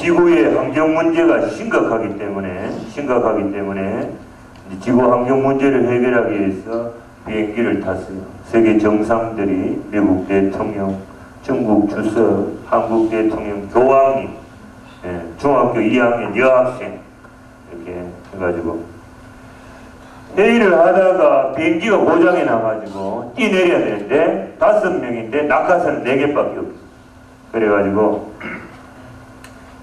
지구의 환경 문제가 심각하기 때문에 지구 환경 문제를 해결하기 위해서 비행기를 탔어요. 세계 정상들이 미국 대통령, 중국 주석, 한국 대통령, 교황님, 중학교 2학년 여학생 이렇게 해가지고 회의를 하다가 비행기가 고장이 나가지고 뛰내려야 되는데 5명인데 낙하산은 4개밖에 없어. 그래가지고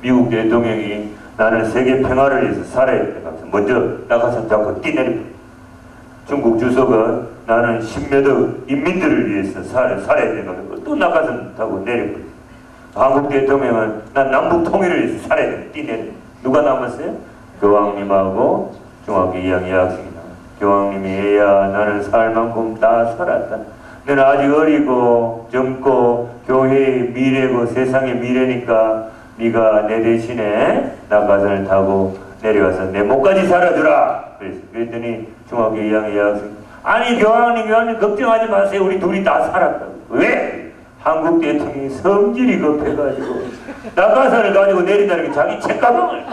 미국 대통령이 나는 세계 평화를 위해서 살아야 된다. 먼저 낙하산 잡고 뛰내려. 중국 주석은 나는 십몇억 인민들을 위해서 살아야 된다. 또 낙하산 타고 내려버려. 한국 대통령은 난 남북 통일을 위해서 살아야 된다. 뛰내려. 누가 남았어요? 교황님하고 중학교 2학년 여학생이 남았어요. 교황님이 얘야 나는 살 만큼 다 살았다. 너는 아직 어리고 젊고 교회의 미래고 세상의 미래니까 네가 내 대신에 낙하산을 타고 내려가서 내 목까지 살아주라. 그랬더니 중학교 2학년 여학생 아니 교황님 걱정하지 마세요. 우리 둘이 다 살았다고. 왜? 한국 대통령이 성질이 급해가지고 낙하산을 가지고 내린다는 게 자기 책가방을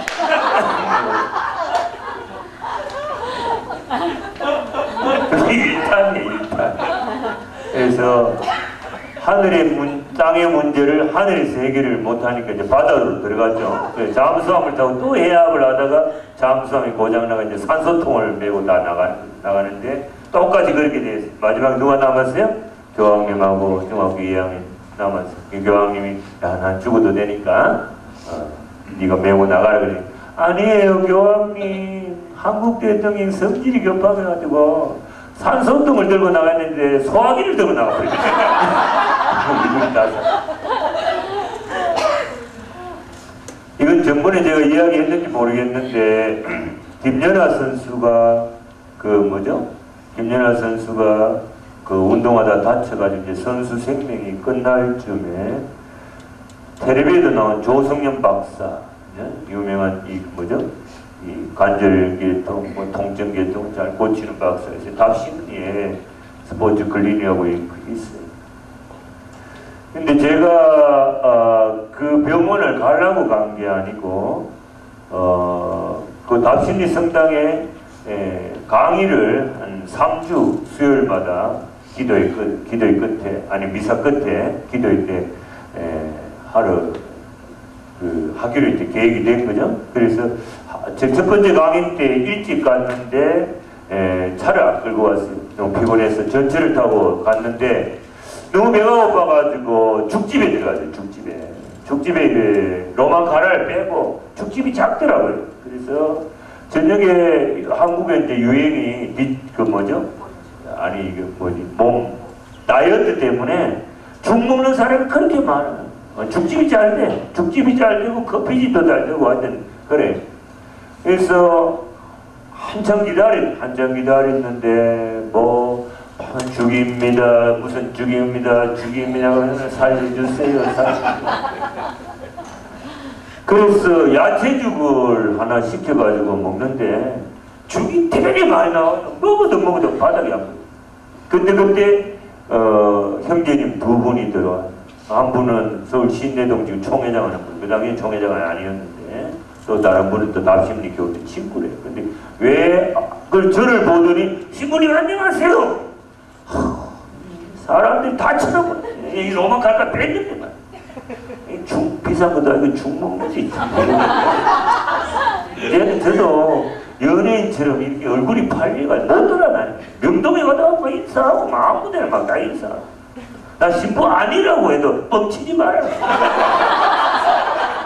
일탄. 그래서 땅의 문제를 하늘에서 해결을 못하니까 이제 바다로 들어갔죠. 잠수함을 타고 또 해압을 하다가 잠수함이 고장나가 이제 산소통을 메고 다 나가는데 똑같이 그렇게 돼서 마지막에 누가 남았어요? 교황님하고 중학교 2학년 남았어요. 교황님이 야, 난 죽어도 되니까 네가 메고 나가라 그래. 아니에요 교황님. 한국 대통령 성질이 급하게가지고 산소통을 들고 나갔는데 소화기를 들고 나가버렸어요. 이건 전번에 제가 이야기했는지 모르겠는데 김연아 선수가 김연아 선수가 운동하다 다쳐가지고 이제 선수 생명이 끝날 쯤에 텔레비에도 나온 조성년 박사, 유명한 이 관절계통, 통증계통 잘 고치는 박사에서 답심리에 스포츠 클리닉하고 있어요. 근데 제가 그 병원을 가려고 간 게 아니고 그 답심리 성당에 강의를 한 3주 수요일마다 기도의 끝에 아니 미사 끝에 기도회 때 하루 하기로 이제 계획이 된 거죠. 그래서 제 첫 번째 강의 때 일찍 갔는데 차를 안 끌고 왔어요. 너무 피곤해서 전철을 타고 갔는데 너무 배가 고파가지고 죽집에 들어가죠. 죽집에 로만 카라를 빼고 죽집이 작더라고요. 그래서 저녁에 한국에 이제 유행이 몸 다이어트 때문에 죽 먹는 사람이 그렇게 많아요. 죽집이 잘 돼. 죽집이 잘 되고 커피집도 잘 되고 하여튼 그래. 그래서 한참 기다렸는데 죽입니다. 무슨 죽입니다. 그러면 살려주세요. 그래서 야채죽을 하나 시켜가지고 먹는데 죽이 되게 많이 나와요. 먹어도 바닥이 안 보여. 그때 형제님 2분이 들어와요. 한 분은 서울 신내동 지금 총회장 하는 분, 그 당시에 총회장은 아니었는데 또 다른 분은 또 답심리 교회 친구래요. 근데 왜 그걸 저를 보더니 신부님 안녕하세요. 사람들이 다 쳐다보네. 이 로만 갈까 뺐는데 말. 죽 비싼 것도 아니고 죽 먹는지. 이제는 저도 연예인처럼 이렇게 얼굴이 팔리가 못 돌아다녀. 명동에 가다가 막 인사하고 아무 데나 막 다 인사하고. 나 신부 아니라고 해도 뻥치지 마라.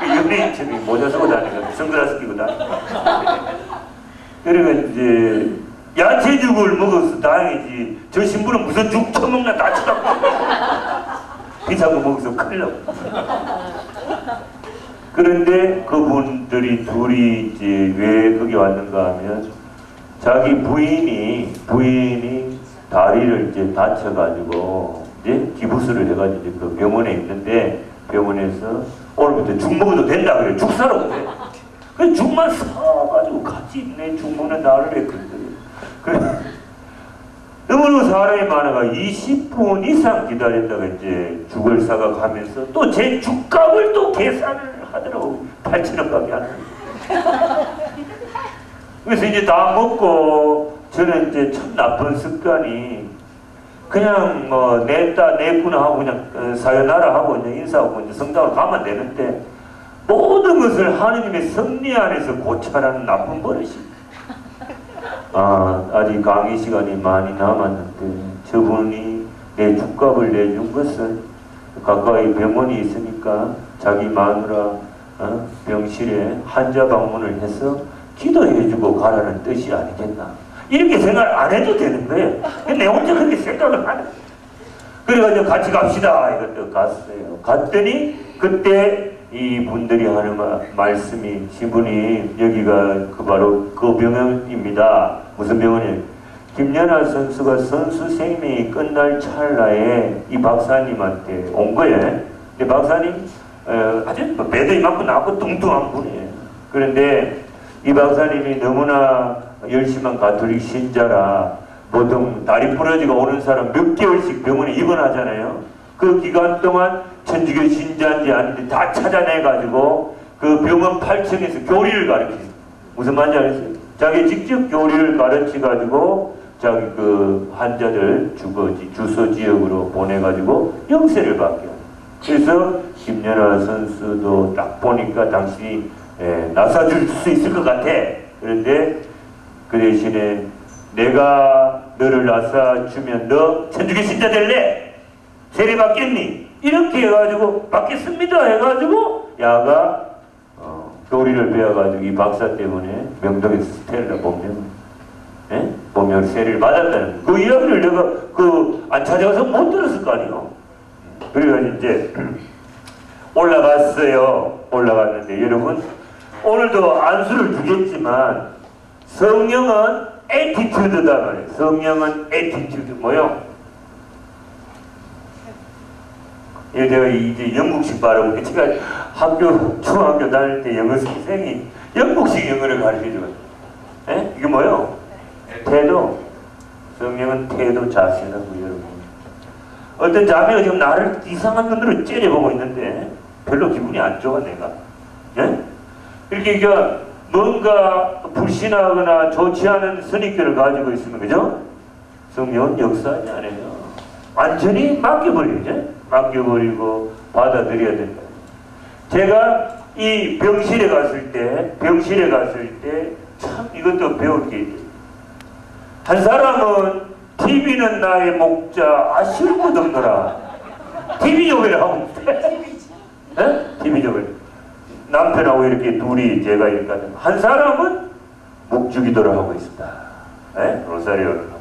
연예인처럼 모자 쓰고 다니고 선글라스 끼고 다니고. 그리고 이제 야채죽을 먹어서 다행이지. 저 신부는 무슨 죽 처먹나 다 쳐다보고. 비싼 거 먹어서 큰일 나고. 그런데 그분들이 둘이 이제 왜 거기 왔는가 하면 자기 부인이 다리를 이제 다쳐가지고 이제 기부스를 해가지고 이제 그 병원에 있는데 병원에서 오늘부터 죽 먹어도 된다 그래. 죽 사러 오래. 그 죽만 사가지고 같이 내 죽 먹는 날을 했거든. 그래. 너무너무 사람이 많아가 20분 이상 기다렸다가 이제 죽을 사가 가면서 또 제 죽값을 또 계산을 하더라고. 8,000원밖에 안 해요. 그래서 이제 다 먹고 저는 이제 참 나쁜 습관이 그냥 뭐 냈구나 하고 그냥 사요나라 하고 그냥 인사하고 이제 성당을 가면 되는데 모든 것을 하느님의 섭리 안에서 고찰하는 나쁜 버릇이. 아직 강의 시간이 많이 남았는데 저분이 내 죽값을 내준 것은 가까이 병원이 있으니까 자기 마누라 병실에 환자 방문을 해서 기도해주고 가라는 뜻이 아니겠나. 이렇게 생각 안 해도 되는 거예요. 내 혼자 그렇게 생각을 하는. 그래가지고 같이 갑시다. 이것도 갔어요. 갔더니 그때 이 분들이 하는 말씀이 신부님 여기가 바로 그 병원입니다. 무슨 병원이에요? 김연아 선수가 선수 생명이 끝날 찰나에 이 박사님한테 온 거예요. 근데 박사님 아주 배도 이만큼 나고 뚱뚱한 분이에요. 그런데 이 박사님이 너무나 열심한 가톨릭 신자라 보통 다리 부러지고 오는 사람 몇 개월씩 병원에 입원하잖아요. 그 기간 동안 천주교 신자인지 아닌지 다 찾아내가지고 그 병원 8층에서 교리를 가르쳐요. 무슨 말인지 알겠어요? 자기 직접 교리를 가르쳐가지고 자기 그 환자들 주소 지역으로 보내가지고 영세를 받게 해요. 그래서 김연아 선수도 딱 보니까 당신이 나사줄 수 있을 것 같아. 그런데 그 대신에 내가 너를 나사주면 너 천주교 신자 될래? 세례 받겠니? 이렇게 해가지고 받겠습니다 해가지고 야가 교리를 배워가지고 이 박사 때문에 명동에서 스텔라 보면 세례를 받았다는 그 이야기를 내가 안 찾아가서 못 들었을 거 아니에요. 그래가지고 이제 올라갔어요. 올라갔는데 여러분 오늘도 안수를 주겠지만 성령은 에티튜드다 말이에요. 성령은 에티튜드 뭐요? 제가 이제 영국식 발음을 제가 중학교 다닐 때 영어 선생이 영국식 영어를 가르쳐줘요. 이게 뭐요? 태도. 성령은 태도 자세라고 여러분. 어떤 자매가 지금 나를 이상한 눈으로 째려보고 있는데 별로 기분이 안 좋아 내가. 이렇게 뭔가 불신하거나 좋지 않은 선입견을 가지고 있으면 그죠? 성령은 역사하지 않아요. 완전히 맡겨버리죠. 맡겨버리고 받아들여야 된다. 제가 이 병실에 갔을 때 참 이것도 배울 게 있어요. 한 사람은 TV는 나의 목자 아쉬울 것 없노라. TV 조회를 하고 있대. TV 조회. 남편하고 이렇게 둘이 제가 이렇게 하면 한 사람은 묵주기도를 하고 있습니다. 로사리오를 하고.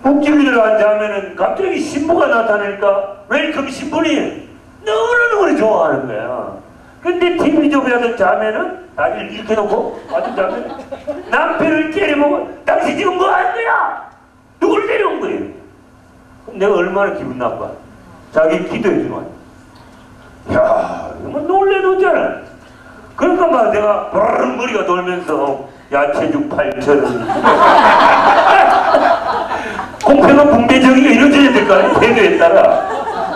묵주기도를 하자면은 갑자기 신부가 나타나니까 웰컴 신부님 너무너무 좋아하는 거야. 근데 TV 조회하던 자매는 다리를 이렇게 놓고 아주 자매는 남편을 째려보고 당신 지금 뭐 하는 거야? 누굴 데려온 거예요? 그럼 내가 얼마나 기분 나빠. 자기 기도해주면 야 이거 놀래놓잖아. 그러니까 막 내가 버르르 머리가 돌면서 야채죽 8,000원 공평한 분배정의가 이루어져야 될 거 아니야. 태도에 따라.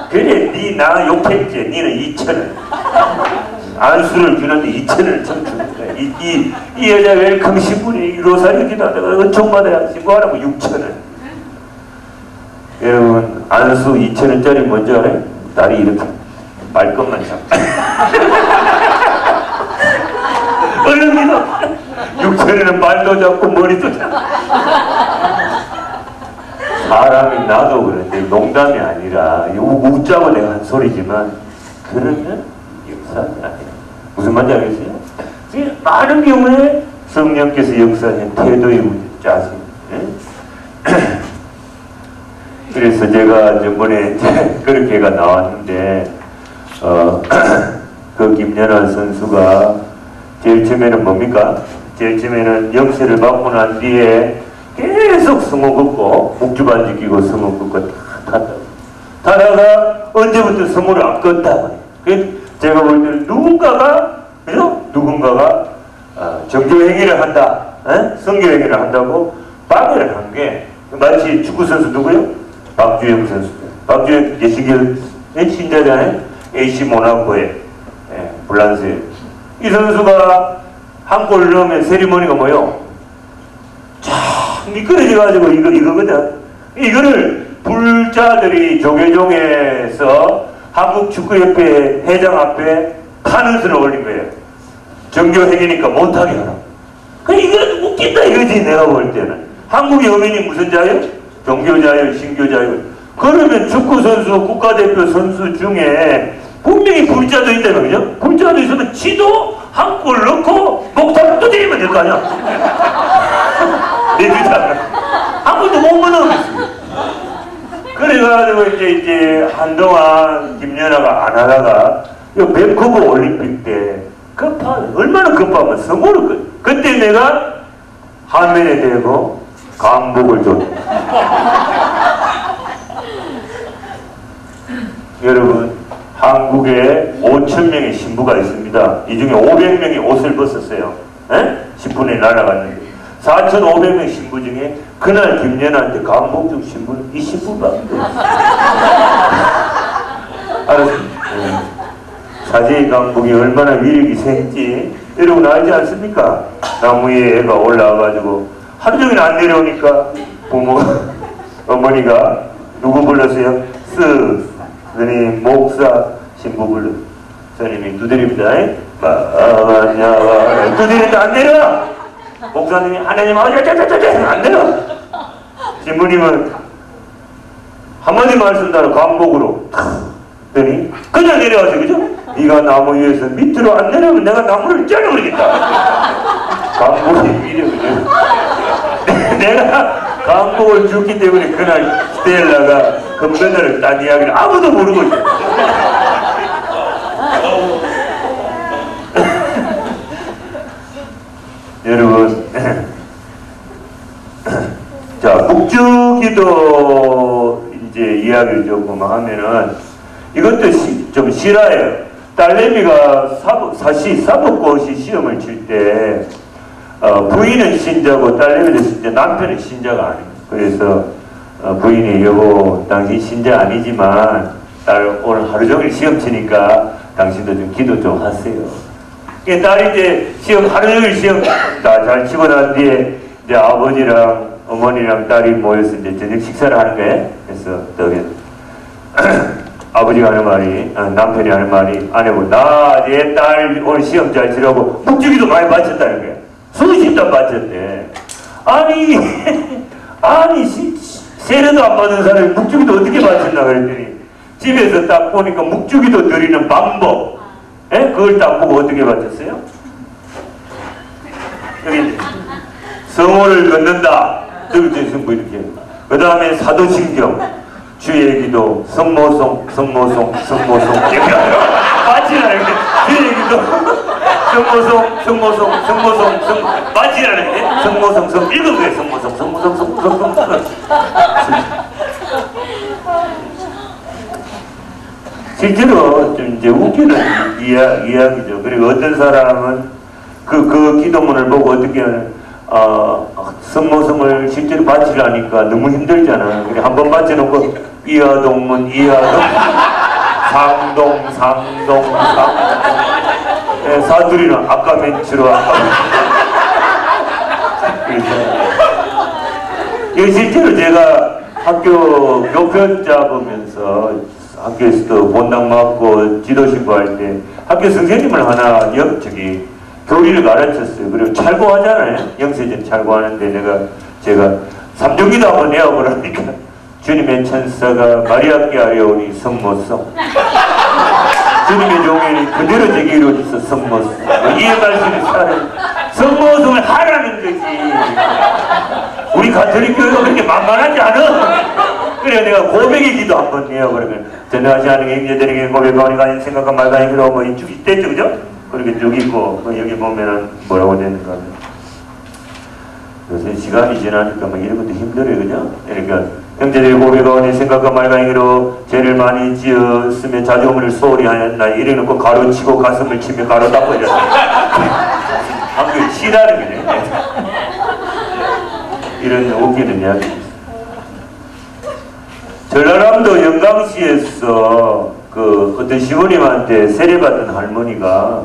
그래 니 나 욕했지. 니는 2,000원 안수를 주는데 2,000원을 참 주는 거야. 이 여자 웰컴 신분이 로사리 기도하다가 은총받아야 신고하라고 6,000원. 여러분 안수 2,000원짜리 뭔지 알아요? 다리 이렇게 말것만 잡고 얼른 믿어. 6,000원은 말도 잡고 머리도 잡고. 사람이 나도 그런데 농담이 아니라 웃자고 내가 한 소리지만 그러면 역사하지 않아요. 무슨 말인지 알겠어요? 많은 경우에 성령께서 역사하는 태도의 문제, 자세. 그래서 제가 저번에 그렇게가 나왔는데 그 김연아 선수가 제일 처음에는 뭡니까? 제일 처음에는 영세를 받고 난 뒤에 계속 성호 긋고 묵주반지 끼고 성호 긋고 타다가 언제부터 성호를 안 껐다. 제가 볼 때는 누군가가 그죠? 누군가가 정교행위를 한다, 성교행위를 한다고 방해를 한 게 마치 축구 선수 누구요? 박주영 선수. 박주영 예시길 신자잖아요. AC 모나코의 불란스에 이 선수가 한 골 넣으면 세리머니가 뭐요? 쫙 미끄러져가지고 이거거든. 이거를 불자들이 조계종에서 한국축구협회 회장 앞에 탄원서를 올린 거예요. 정교행위니까 못하게 하라. 이거 웃긴다 이거지. 내가 볼 때는 한국의 어민이 무슨 자유? 종교자유, 신교자유. 그러면 축구선수, 국가대표 선수 중에 분명히 불자도 있다는 거죠? 불자도 있으면 지도 한 골 넣고 목탁 두드리면 될 거 아니야? 내 주장 한 골도 못 넣었습니다. 그래가지고 이제 한동안 김연아가 안 하다가 이 밴쿠버 올림픽 때 얼마나 급하면 성공을 그때 내가 화면에 대고 강복을 줬다. 여러분, 한국에 5,000명의 신부가 있습니다. 이 중에 500명이 옷을 벗었어요. 10분에 날아갔는데 4,500명 신부 중에 그날 김연아한테 강복 준 신부는 이 신부밖에 없어요. 알았습니다. 사제의 강복이 얼마나 위력이 생지 여러분 알지 않습니까? 나무 위에 애가 올라와가지고 하루 종일 안 내려오니까 어머니가 누구 불렀어요? 스님, 목사, 신부 불러. 스님이 두드립니다. 두드리는데 안 내려! 목사님이 하나님 안 내려! 신부님은 한마디 말씀대로 강복으로 그러니 그냥 내려와서 그죠? 네가 나무 위에서 밑으로 안 내려오면 내가 나무를 잘라버리겠다. 강복의 위력을 내가 강복을 줬기 때문에 그날 스텔라가 금메달을 딴 이야기를 아무도 모르고 있어. 여러분, 자, 묵주기도 이제 이야기를 조금 하면은 이것도 좀 실화예요. 딸내미가 사법고시 시험을 칠 때 부인은 신자고 딸내미는 신자, 남편은 신자가 아니에요. 그래서 부인이 여보 당신 신자 아니지만 딸 오늘 하루 종일 시험 치니까 당신도 좀 기도 좀 하세요. 딸이 이제 시험 하루 종일 시험 다 잘 치고 난 뒤에 이제 아버지랑 어머니랑 딸이 모여서 이제 저녁 식사를 하는 거예요. 그래서 저기 아버지가 하는 말이 남편이 하는 말이 아내고 나 내 딸 오늘 시험 잘 치라고 묵주기도 많이 바쳤다는 거예요. 수십 단 바쳤대. 아니 세례도 안 받은 사람이 묵주기도 어떻게 바쳤나 그랬더니 집에서 딱 보니까 묵주기도 드리는 방법 그걸 딱 보고 어떻게 바쳤어요? 여기 성호를 걷는다. 이렇게 그 다음에 사도신경 주의 기도 성모송 이렇게 맞지라는 게 주의 기도 성모송 맞지라는 게 성모송 읽은 거예요. 성모송 실제로 좀 이제 웃기는 이야기죠. 그리고 어떤 사람은 그 기도문을 보고 어떻게 하는 성모성을 실제로 바치라니까 너무 힘들잖아. 그래 한번 바쳐놓고 이하동문 상동 사투리는 아까 멘트로 이거 실제로 제가 학교 교편 잡으면서 학교에서도 본당 맡고 지도 신고할 때 학교 선생님을 하나 교리를 가르쳤어요. 그리고 찰고하잖아요. 영세전 찰고하는데 제가 삼종기도 한번 내어보라니까 주님의 천사가 마리아께 아뢰오니 성모성 주님의 종현이 그대로 제게 이루어져서 성모성 이해 말씀이 사는 성모성을 하라는 거지. 우리 가톨릭 교회가 그렇게 만만하지 않아. 그래 내가 고백의 기도 한번 내어보라면 전하지 않은 행제들에게 고백하오니까 아닌 생각과 말과 행위로 뭐 쭉 있댔죠 그죠? 그렇게 쭉 있고 여기 보면은 뭐라고 되는가 하면 요새 시간이 지나니까 막 이런 것도 힘들어요 그죠? 그러니까 형제들이 고백하오니 생각과 말과 행위로 죄를 많이 지었으며 자주음을 소홀히 하였나 이래놓고 가로치고 가슴을 치며 가로 닦아졌다. 한국에 치라는 거네. 이런 웃기는 이야기. 전라남도 영광시에서 어떤 시부님한테 세례받은 할머니가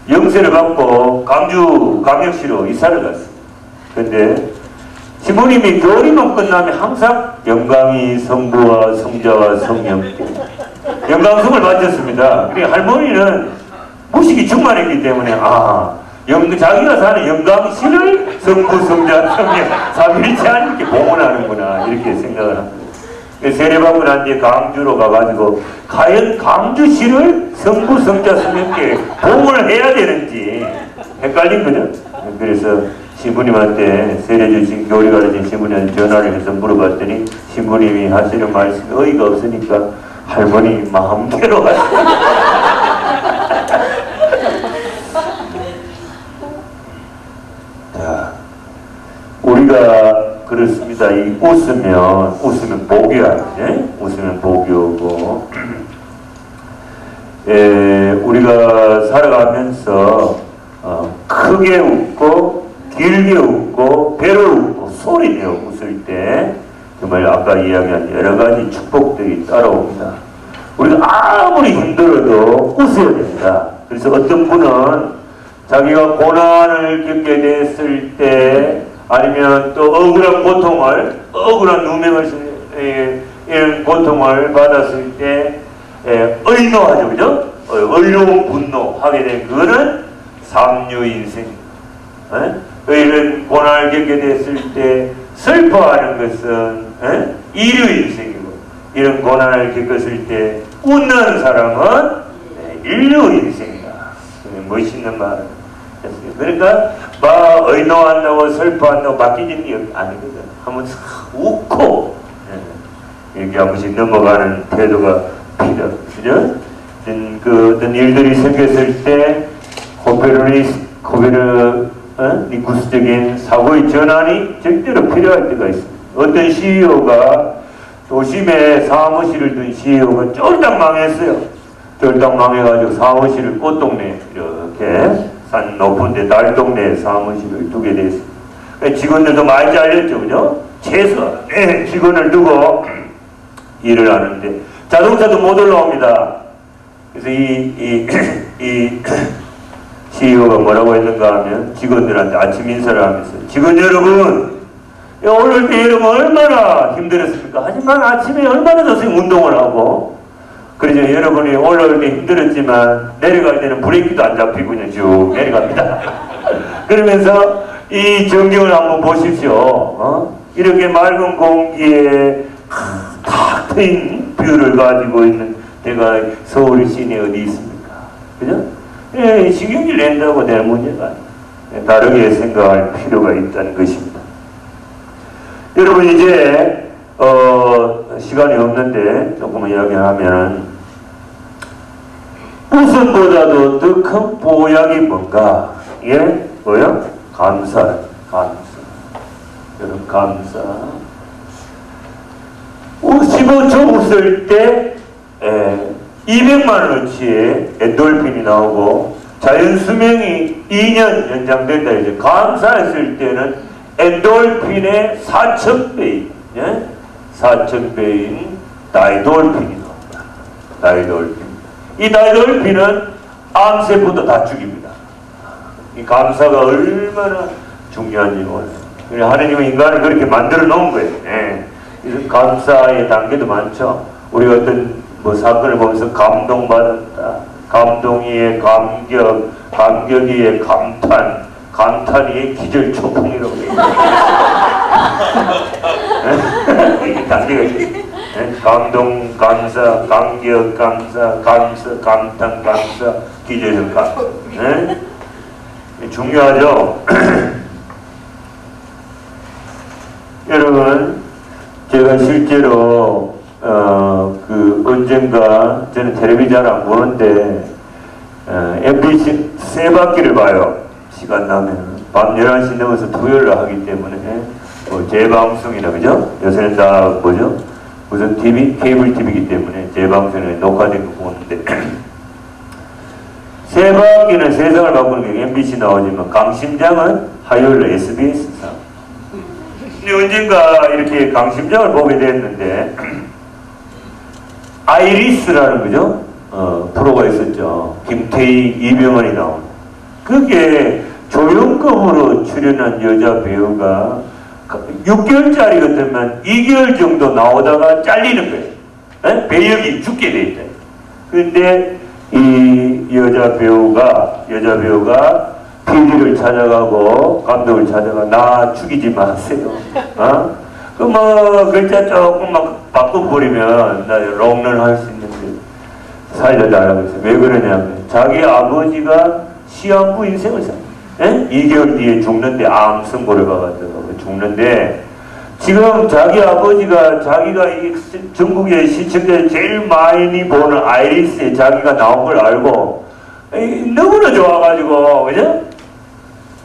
영세를 받고 광주광역시로 이사를 갔어요. 근데 시부님이 교리만 끝나면 항상 영광이 성부와 성자와 성령께 영광성을 바쳤습니다. 그러니까 할머니는 무식이 충만했기 때문에 자기가 사는 영광시를 성부, 성자, 성령 삼위일체 하나님께 봉헌하는구나 이렇게 생각을 합니다. 세례받고 난 뒤에 광주로 가가지고 과연 광주시를 성부, 성자, 성령께 봉헌을 해야 되는지 헷갈린 거죠. 그래서 신부님한테 세례 주신 교리 가르친 신부님한테 전화를 해서 물어봤더니 신부님이 하시는 말씀이 어이가 없으니까 할머니 마음대로 하시고 자, 우리가 그렇습니다. 이 웃으면 복이야. 예? 웃으면 복이 오고 우리가 살아가면서 크게 웃고 길게 웃고 배로 웃고 소리내어 웃을 때 정말 아까 이야기한 여러 가지 축복들이 따라옵니다. 우리가 아무리 힘들어도 웃어야 됩니다. 그래서 어떤 분은 자기가 고난을 겪게 됐을 때 아니면 또 억울한 누명을 이런 고통을 받았을 때 의노하죠, 그죠? 의로운 분노하게 된 그거는 삼류인생입니다. 이런 고난을 겪게 됐을 때 슬퍼하는 것은 이류인생이고 이런 고난을 겪었을 때 웃는 사람은 인류인생이다. 멋있는 말은 그러니까 막 의노한다고 슬퍼한다고 바뀌는 게 아니거든. 한번 웃고 이렇게 한 번씩 넘어가는 태도가 필요하죠. 그죠? 어떤 일들이 생겼을 때 코페르니쿠스적인 사고의 전환이 절대로 필요할 때가 있습니다. 어떤 CEO가 도심에 사무실을 둔 CEO가 쫄딱 망했어요. 쫄딱 망해가지고 사무실을 꽃동네 이렇게 산 높은데 달동네에 사무실을 두게 됐습니다. 직원들도 많이 잘렸죠, 그죠? 최소한 직원을 두고 일을 하는데 자동차도 못 올라옵니다. 그래서 이 CEO가 뭐라고 했는가 하면 직원들한테 아침 인사를 하면서 직원 여러분, 오늘 때 여러분 얼마나 힘들었습니까? 하지만 아침에 얼마나 선생님 운동을 하고 그래서 여러분이 올라올 때 힘들었지만 내려갈 때는 브레이크도 안 잡히고 그냥 쭉 내려갑니다. 그러면서 이 전경을 한번 보십시오. 이렇게 맑은 공기에 탁 트인 뷰를 가지고 있는 데가 서울 시내 어디 있습니까? 그죠? 신경질 낸다고 될 문제가 아니에요. 다르게 생각할 필요가 있다는 것입니다. 여러분 이제 시간이 없는데 조금 이야기하면 웃음보다도 더 큰 보약이 뭔가? 이게 뭐야? 감사. 여러분 감사. 15초 웃을 때 200만원어치의 엔돌핀이 나오고 자연수명이 2년 연장된다. 이제 감사했을 때는 엔돌핀의 4,000배인 4,000배인 다이돌핀이 나옵니다. 다이돌핀. 이 다이돌핀은 암세포도 다 죽입니다. 이 감사가 얼마나 중요한지 몰라요. 하느님은 인간을 그렇게 만들어 놓은 거예요. 이런 감사의 단계도 많죠. 우리가 어떤 사건을 보면서 감동받았다. 감동 위에 감격, 감격 위에 감탄, 감탄 위에 기절초풍이라고 해요. 이게 단계가 있어요. 감동, 감사, 감격, 감사, 감탄, 감사, 기절, 감사. 중요하죠. 여러분, 제가 실제로 언젠가 저는 텔레비전 잘 안 보는데 MBC 세 바퀴를 봐요. 시간 나면 밤 11시 넘어서 토요일로 하기 때문에 재방송이라 그죠? 요새는 다 뭐죠? 무슨 TV, 케이블 TV이기 때문에 재방송에 녹화된 거 보는데 세 바퀴는 세상을 바꾸는 게 MBC 나오지만 강심장은 화요일로 SBS사. 근데 언젠가 이렇게 강심장을 보게 됐는데 아이리스라는 거죠? 프로가 있었죠. 김태희, 이병헌이 나온 그게 조연급으로 출연한 여자 배우가 6개월짜리 같으면 2개월 정도 나오다가 잘리는 거예요. 배역이 죽게 돼 있다. 근데 이 여자 배우가 PD를 찾아가고 감독을 찾아가 나 죽이지 마세요. 그 뭐 글자 조금만 바꿔버리면 나 롱런 할 수 있는데 살려달라고 했어요. 왜 그러냐면 자기 아버지가 시한부 인생을 삽니다. 2개월 뒤에 죽는데 암 선고를 받았더라고요. 죽는데 지금 자기 아버지가 자기가 이 전국의 시청자들이 제일 많이 보는 아이리스에 자기가 나온 걸 알고 너무나 좋아가지고 그죠?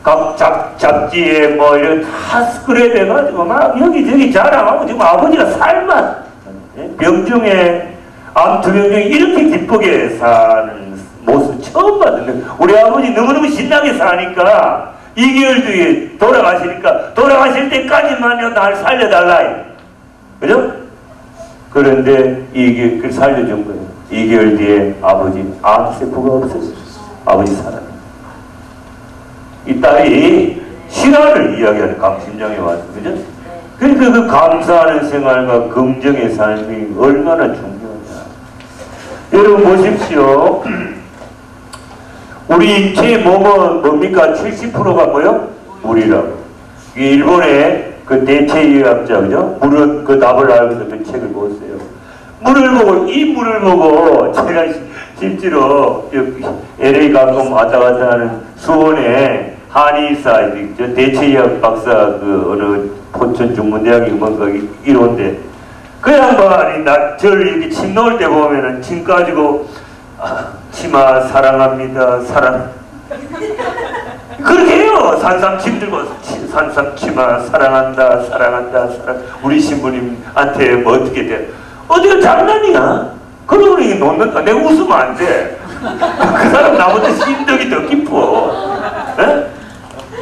각 잡지에 뭐 이런 다 스크랩 해가지고 막 여기저기 자랑하고 지금 아버지가 살만 병중에 암투병 중에 이렇게 기쁘게 사는 모습 처음 봤는데 우리 아버지 너무너무 신나게 사니까 2개월 뒤에 돌아가시니까 돌아가실 때까지만요 날 살려달라. 그죠? 그런데 그 살려준 거예요. 2개월 뒤에 아버지 암세포가 없었어요. 아버지 살아요. 이 딸이 신화를 이야기하는 강심장에 와서 그죠? 그러니까 그 감사하는 생활과 긍정의 삶이 얼마나 중요하냐. 여러분 보십시오. 우리 제 몸은 뭡니까? 70%가 뭐요? 물이라고. 일본의 그 대체의학자, 그죠? 물은 그 답을 알고서 그 책을 보세요. 이 물을 보고 제가 실제로 LA 가끔 왔다 갔다 하는 수원에 한의사, 대체의학 박사 그 어느 포천 중문대학이 뭔가 1호인데 그 양반이 저를 이렇게 침 놓을 때 보면은 침 가지고 치마 사랑합니다. 그렇게 해요. 산삼침 들고 산삼치마 사랑한다. 우리 신부님한테 뭐 어떻게 돼? 어디가 장난이야? 그러고 놓는다. 내가 웃으면 안 돼. 그 사람 나보다 심정이 더 깊어. 에?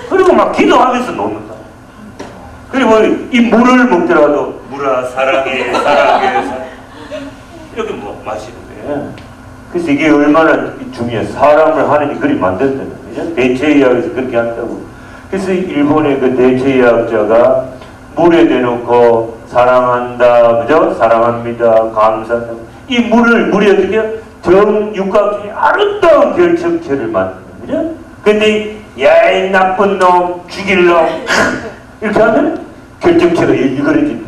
그리고 막 기도하면서 놓는다. 그리고 이 물을 먹더라도 물아 사랑해. 이렇게 뭐 마시는 거예요. 그래서 이게 얼마나 중요해. 사람을 하느니 그리 만든다는 거죠. 대체의학에서 그렇게 한다고. 그래서 일본의 그 대체의학자가 물에 대놓고 사랑한다, 그죠? 사랑합니다, 감사합니다. 이 물이 어떻게 해요? 정육각형의 아름다운 결정체를 만드는 거죠? 근데 야이 나쁜 놈, 죽일 놈 이렇게 하면 결정체가 일그러진다.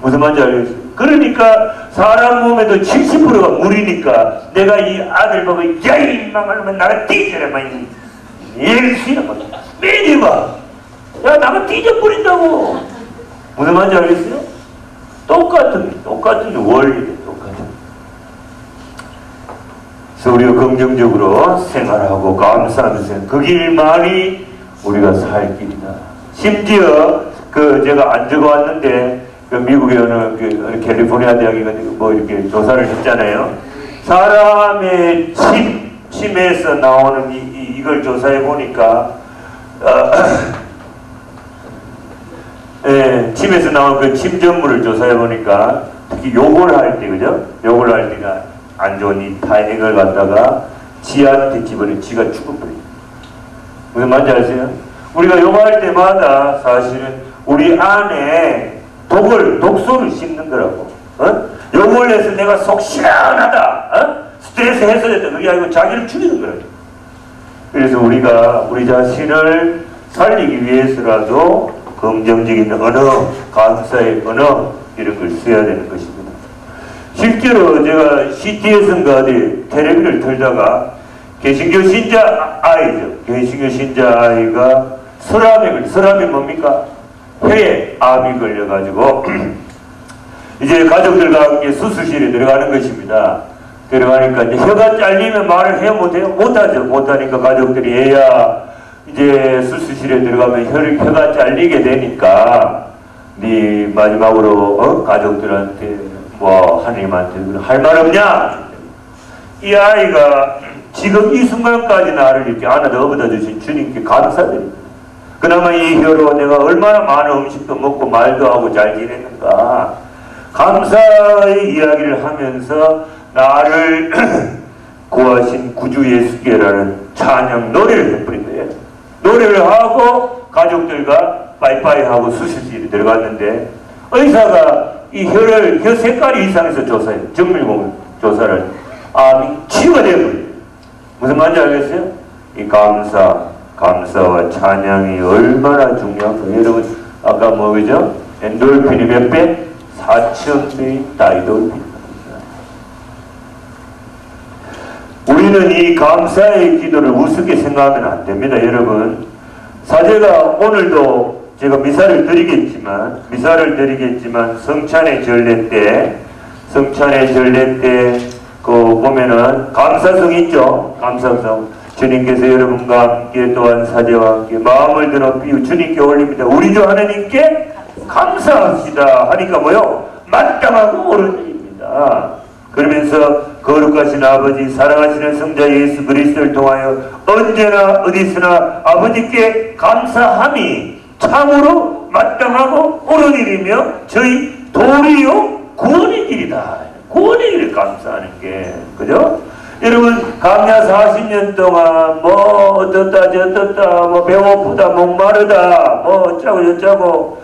무슨 말인지 알겠어요? 그러니까 사람 몸에도 70%가 물이니까 내가 이 아들 보고 야이 망할놈 나가 뒤져라 마이 얘를 싫어봐. 매일 봐. 야 나가 뒤져버린다고. 무슨 말인지 알겠어요? 똑같은 원리대 똑같은. 그래서 우리가 긍정적으로 생활하고 감사하면서 그 길만이 우리가 살 길이다. 심지어 제가 안 적어왔는데 그 미국의 어느 캘리포니아 대학이 뭐 이렇게 조사를 했잖아요. 사람의 침에서 나오는 이걸 조사해 보니까 침에서 나온 그 침전물을 조사해 보니까 특히 욕을 할 때, 그죠? 욕을 할 때가 안 좋은 이 타이밍을 갖다가 지한테 집어넣어 지가 죽어버려요. 무슨 말인지 아세요? 우리가 욕할 때마다 사실은 우리 안에 독소를 씹는 거라고. 욕을 해서 내가 속 시원하다. 스트레스 해소됐다. 그게 아니고 자기를 죽이는 거라고. 그래서 우리가 우리 자신을 살리기 위해서라도 긍정적인 언어, 감사의 언어 이런 걸 써야 되는 것입니다. 실제로 제가 CTS인가 어디 텔레비를 틀다가 개신교 신자 아이죠. 개신교 신자 아이가 설암이 뭡니까? 폐에 암이 걸려가지고 이제 가족들과 함께 수술실에 들어가는 것입니다. 들어가니까 이제 혀가 잘리면 말을 해요 못해요? 못하죠. 못하니까 가족들이 애야 이제 수술실에 들어가면 혀가 잘리게 되니까 네 마지막으로 가족들한테 뭐 하나님한테 할 말 없냐? 이 아이가 지금 이 순간까지 나를 이렇게 안아다 업어다 주신 주님께 감사드립니다. 그나마 이 혀로 내가 얼마나 많은 음식도 먹고 말도 하고 잘 지냈는가 감사의 이야기를 하면서 나를 구하신 구주 예수께라는 찬양 노래를 해버린 거예요. 기도를 하고 가족들과 빠이빠이 하고 수술실에 들어갔는데 의사가 이 혀 색깔이 이상해서 조사해요. 정밀 조사를. 암이 치유가 되어버려요. 무슨 말인지 알겠어요? 이 감사와 찬양이 얼마나 중요한가. 여러분, 아까 그죠? 엔돌핀이 몇 배? 4,000배의 다이돌핀. 우리는 이 감사의 기도를 우습게 생각하면 안 됩니다, 여러분. 사제가 오늘도 제가 미사를 드리겠지만 성찬의 전례 때 그 보면은 감사성 있죠. 감사성. 주님께서 여러분과 함께 또한 사제와 함께 마음을 드높이 주님께 올립니다. 우리 주 하나님께 감사합시다 하니까 뭐요? 마땅하고 옳은 일입니다. 그러면서 거룩하신 아버지, 사랑하시는 성자 예수 그리스도를 통하여 언제나 어디서나 아버지께 감사함이 참으로 마땅하고 옳은 일이며 저희 도리요 구원의 길이다. 구원의 길을 감사하는 게, 그죠? 여러분, 강야 40년 동안 뭐 어떻다 저떻다 뭐 배고프다 목마르다 뭐 어쩌고 저쩌고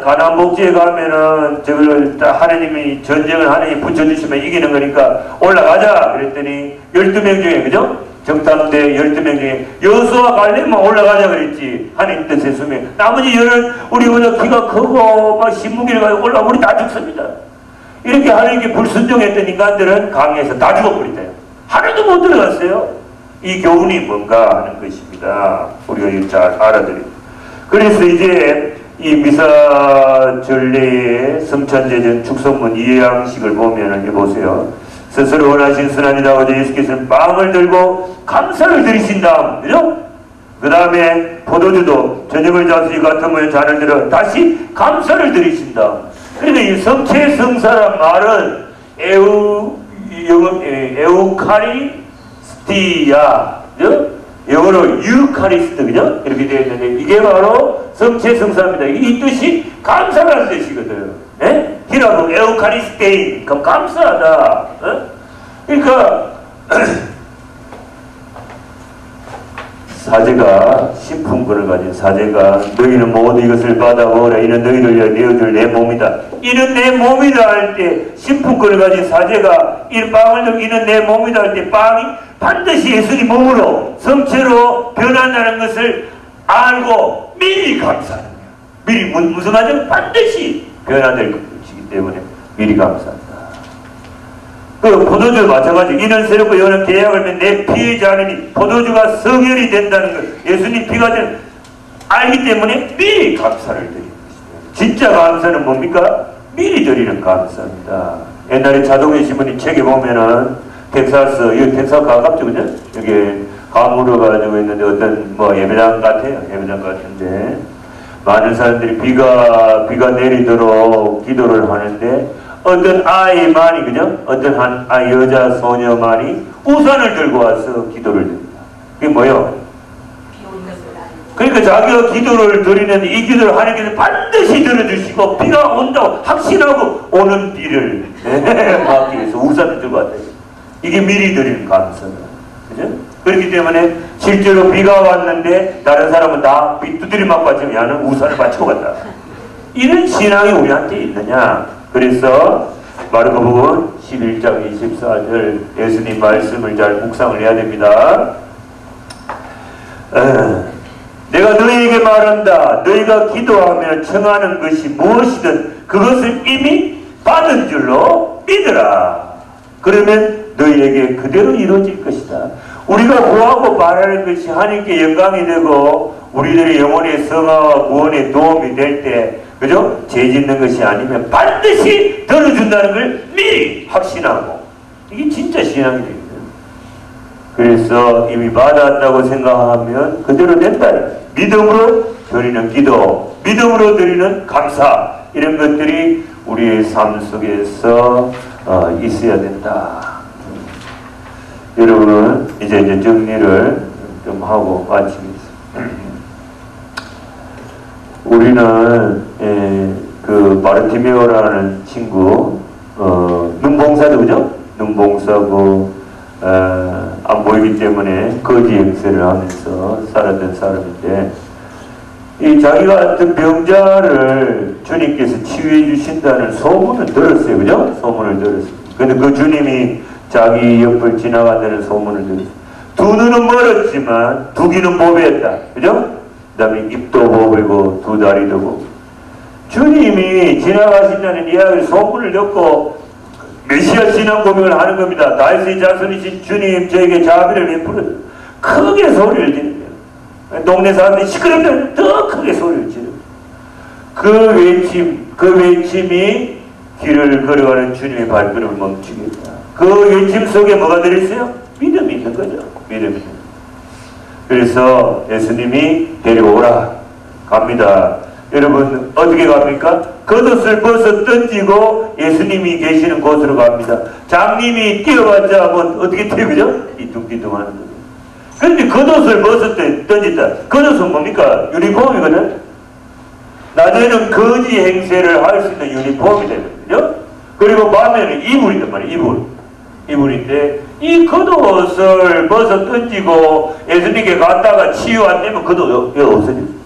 가난복지에 가면은 저걸 하나님이 전쟁을 하나님이 붙여주시면 이기는 거니까 올라가자 그랬더니 12명 중에, 그죠? 정탐대 12명 중에 여수와 갈렙만 올라가자 그랬지. 하나님 뜻의 수명. 나머지 우리보다 키가 크고 막 신무기를 가지고 올라가면 우리 다 죽습니다. 이렇게 하나님께 불순종했던 인간들은 강에서 다 죽어버린대요. 하나도 못 들어갔어요. 이 교훈이 뭔가 하는 것입니다. 우리가 이거 잘 알아들입니다. 그래서 이제 이 미사 전례의 성찬제전 축성문 이해양식을 보면은 보세요. 스스로 원하신 선하신 아버지 예수께서는 빵을 들고 감사를 드리신 다음, 그죠? 그 다음에 포도주도 저녁을 잡수시 같은 모양 잔을 들어 다시 감사를 드리신 다음. 그러니까 이 성체성사란 말은 에우카리스티아, 그죠? 영어로 유카리스트, 그죠? 이렇게 되어 있는데 이게 바로 성체성사입니다. 이 뜻이 감사라는 뜻이거든요. 예? 히라고 에우카리스테인, 그럼 감사하다. 그러니까 사제가 신품권을 가진 사제가 너희는 모두 이것을 받아 먹으라. 이는 너희를 위하여 내어줄 내 몸이다. 이는 내 몸이다 할 때 신품권을 가진 사제가 이 빵을 들고 이는 내 몸이다 할 때 빵이 반드시 예수님 몸으로 성체로 변한다는 것을 알고 미리 감사하는 거예요. 미리 무슨 말이죠? 반드시 변화될 것이기 때문에 미리 감사합니다. 그 포도주도 마찬가지. 이는 새롭고 영원한 계약을 맺은 내 피의 잔이니 포도주가 성혈이 된다는 것. 예수님 피가 된 알기 때문에 미리 감사를 드립니다. 진짜 감사는 뭡니까? 미리 드리는 감사입니다. 옛날에 자동의 신부님 책에 보면은 텍사스, 여기 텍사스 가깝죠, 그죠? 여기 가물어 가지고 있는데 어떤 뭐 예배당 같아요. 예배당 같은데 많은 사람들이 비가 내리도록 기도를 하는데 어떤 아이만이, 그죠? 어떤 한 여자 소녀만이 우산을 들고 와서 기도를 드립니다. 그게 뭐예요? 그러니까 자기가 기도를 드리는데 이 기도를 하나님께서 반드시 들어주시고 비가 온다고 확신하고 오는 비를 막기 위해서 우산을 들고 왔대요. 이게 미리 드리는 감사다. 그죠? 그렇기 때문에 실제로 비가 왔는데 다른 사람은 다 비 두드려 맞고 왔지만 야는 우산을 받치고 갔다. 이런 신앙이 우리한테 있느냐? 그래서 마르코복음 11장 24절 예수님 말씀을 잘 묵상을 해야 됩니다. 내가 너희에게 말한다. 너희가 기도하며 청하는 것이 무엇이든 그것을 이미 받은 줄로 믿으라. 그러면 너희에게 그대로 이루어질 것이다. 우리가 구하고 바라는 것이 하나님께 영광이 되고 우리들의 영혼의 성화와 구원에 도움이 될 때, 그죠? 죄 짓는 것이 아니면 반드시 들어준다는 걸 미리 확신하고, 이게 진짜 신앙이 됩니다. 그래서 이미 받았다고 생각하면 그대로 된다. 믿음으로 드리는 기도, 믿음으로 드리는 감사, 이런 것들이 우리의 삶 속에서 있어야 된다. 여러분은 이제 정리를 좀 하고 마치겠습니다. 우리는 그 바르티메오라는 친구 눈봉사도, 그죠? 눈봉사고 안 보이기 때문에 거지 행세를 하면서 살았던 사람인데, 이 자기가 어떤 병자를 주님께서 치유해 주신다는 소문을 들었어요. 그죠? 소문을 들었어요. 근데 그 주님이 자기 옆을 지나간다는 소문을 들었어요. 두 눈은 멀었지만 두 귀는 보배했다. 그죠? 그 다음에 입도 보배고 두 다리도 보고. 주님이 지나가신다는 이야기를 소문을 듣고 메시아 신앙 고백을 하는 겁니다. 다윗의 자손이신 주님 저에게 자비를 베풀어 크게 소리를 지르며, 동네 사람들이 시끄럽다 더 크게 소리를 지르며, 그 외침이 길을 걸어가는 주님의 발걸음을 멈추게 했다. 그 외침 속에 뭐가 들어있어요? 믿음이 있는 거죠. 믿음이. 그래서 예수님이 데려오라 갑니다. 여러분 어떻게 갑니까? 겉옷을 벗어 던지고 예수님이 계시는 곳으로 갑니다. 장님이 뛰어봤자 뭐 어떻게 뛰어, 그죠? 띠뚱띠뚱 하는 거죠. 그런데 겉옷을 벗어 던진다. 겉옷은 뭡니까? 유니폼이거든. 낮에는 거지 행세를 할 수 있는 유니폼이 되는 거죠. 그리고 밤에는 이불이단 말이에요. 이불인데 이 겉옷을 벗어 던지고 예수님께 갔다가 치유 안 되면 겉옷 없어집니다.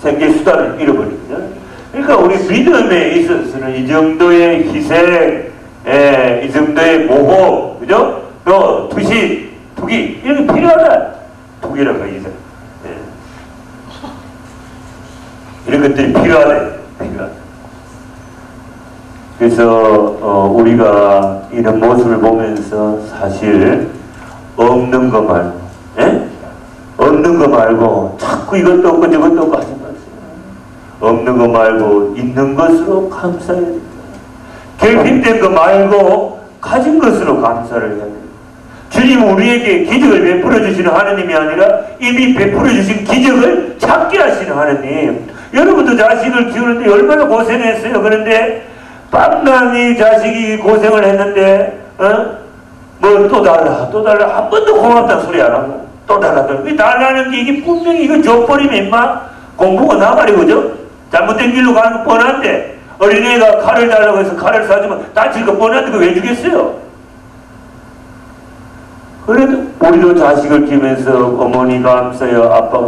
생계 수단을 잃어버립니다. 그러니까 우리 믿음에 있어서는 이 정도의 희생, 이 정도의 모호, 그죠? 또 투시, 투기 이런 게 필요하다. 투기라고 하죠. 이런 것들이 필요하다. 그래서 우리가 이런 모습을 보면서 사실 없는 거 말고, 없는 거 말고 자꾸 이것도 없고 저것도 없고 하지 마세요. 없는 거 말고 있는 것으로 감사해야 됩니다. 결핍된 거 말고 가진 것으로 감사를 해야 됩니다. 주님은 우리에게 기적을 베풀어 주시는 하나님이 아니라 이미 베풀어 주신 기적을 찾게 하시는 하나님. 여러분도 자식을 키우는데 얼마나 고생했어요. 그런데 빵남이 자식이 고생을 했는데 뭐 또 달라 한 번도 고맙다는 소리 안 하고 또 달라고. 달라는 게 이게 분명히 이거 줘버리면 임마 공부가 나가리, 그죠? 잘못된 길로 가는 거 뻔한데, 어린애가 칼을 달라고 해서 칼을 사주면 다칠 거 뻔한데 그거 왜 주겠어요? 그래도 우리도 자식을 키우면서 어머니 감사해요, 아빠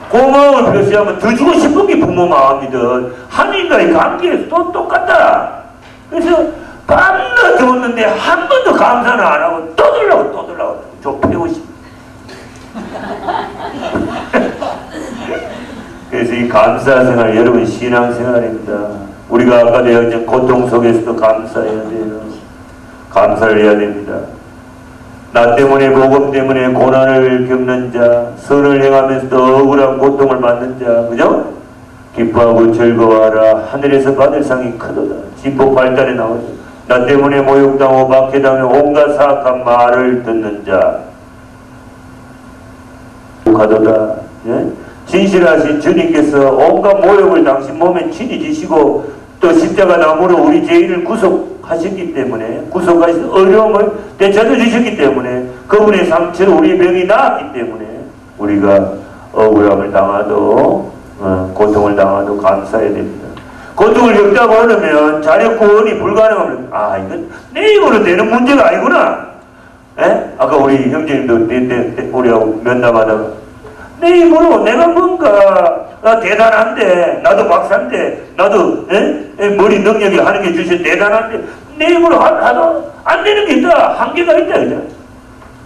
고마움을 표시하면 더 주고 싶은 게 부모 마음이든 하나님과의 관계에서 또 똑같다. 그래서 밤낮 줬는데 한 번도 감사는 안 하고 또 달라고 좀 배우고 싶어. 그래서 이 감사생활, 여러분 신앙생활입니다. 우리가 아까 내가 고통 속에서도 감사해야 돼요. 감사를 해야 됩니다. 나 때문에 복음 때문에 고난을 겪는 자, 선을 행하면서도 억울한 고통을 받는 자, 그죠? 기뻐하고 즐거워하라. 하늘에서 받을 상이 크도다. 진보 발달에 나오죠. 나 때문에 모욕당하고 박해당하며 온갖 사악한 말을 듣는 자, 가도다. 예? 진실하신 주님께서 온갖 모욕을 당신 몸에 친히 지시고 또 십자가 나무로 우리 죄인을 구속하셨기 때문에, 구속하신 어려움을 되찾아 주셨기 때문에, 그분의 상처로 우리 병이 나았기 때문에 우리가 억울함을 당하도 고통을 당하도 감사해야 됩니다. 고통을 겪다고 하면 자력 구원이 불가능합니다. 아, 이건 내 힘으로 되는 문제가 아니구나. 에? 아까 우리 형제님도 우리하고 면담하다가 내 힘으로 내가 뭔가 대단한데, 나도 박사인데, 나도 머리 능력이 하는 게 주셔 대단한데 내 힘으로 하도 안 되는 게 있다. 한계가 있다. 그죠?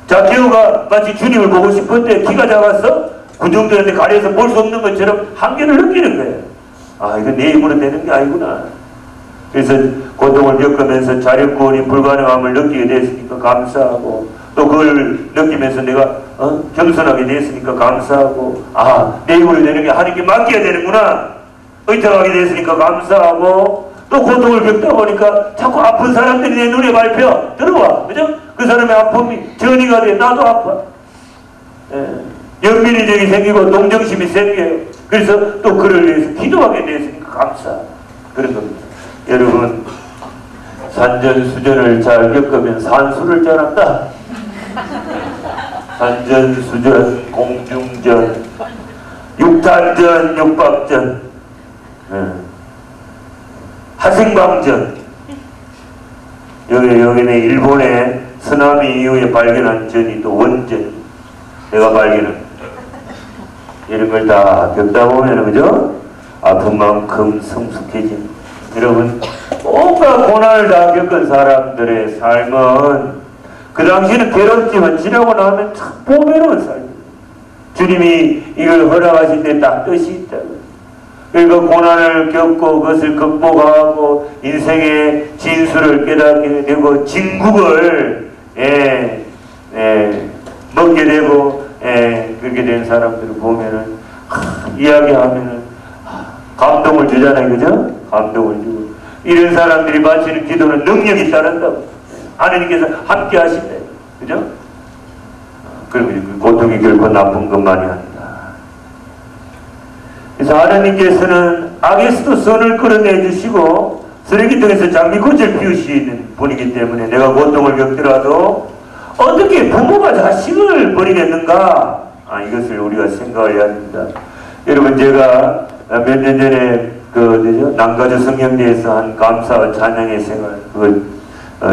자케오가 마치 주님을 보고 싶은데 키가 작아서 군중들한테 가려서 볼 수 없는 것처럼 한계를 느끼는 거예요. 아, 이거 내 힘으로 되는 게 아니구나. 그래서 고통을 겪으면서 자력 구원이 불가능함을 느끼게 됐으니까 감사하고, 또 그걸 느끼면서 내가 겸손하게 됐으니까 감사하고, 아, 내 힘으로 되는 게 하나님께 맡겨야 되는구나. 의탁하게 됐으니까 감사하고, 또 고통을 겪다 보니까 자꾸 아픈 사람들이 내 눈에 밟혀 들어와. 그죠? 그 사람의 아픔이 전이가 돼. 나도 아파. 연민의적이 생기고 동정심이 생겨요. 그래서 또 그를 위해서 기도하게 됐으니까 감사. 그런 겁니다. 여러분, 산전수전을 잘 겪으면 산수를 잘 한다. 산전수전, 공중전, 육탄전, 육박전, 하승방전. 여기는 일본의 쓰나미 이후에 발견한 전이 또 원전, 내가 발견한 이런 걸 다 겪다 보면 그죠? 아픈 만큼 성숙해진. 여러분 온갖 고난을 다 겪은 사람들의 삶은 그 당시에는 괴롭지만 지나고 나면 참 보배로운 삶. 주님이 이걸 허락하실 때 딱 뜻이 있다. 그러니까 고난을 겪고 그것을 극복하고 인생의 진수를 깨닫게 되고 진국을 먹게 되고 그렇게 된 사람들을 보면은 이야기하면은 감동을 주잖아요. 그죠? 감동을 주고 이런 사람들이 바치는 기도는 능력이 따른다고. 하나님께서 함께 하신다. 그죠? 그러면 그 고통이 결코 나쁜 것만이 아니다. 그래서 하나님께서는 악에서도 선을 끌어내 주시고 쓰레기통에서 장미꽃을 피우시는 분이기 때문에 내가 고통을 겪더라도 어떻게 부모가 자식을 버리겠는가? 이것을 우리가 생각해야 합니다. 여러분 제가 몇 년 전에 남가주 성경대에서 한 감사와 찬양의 생활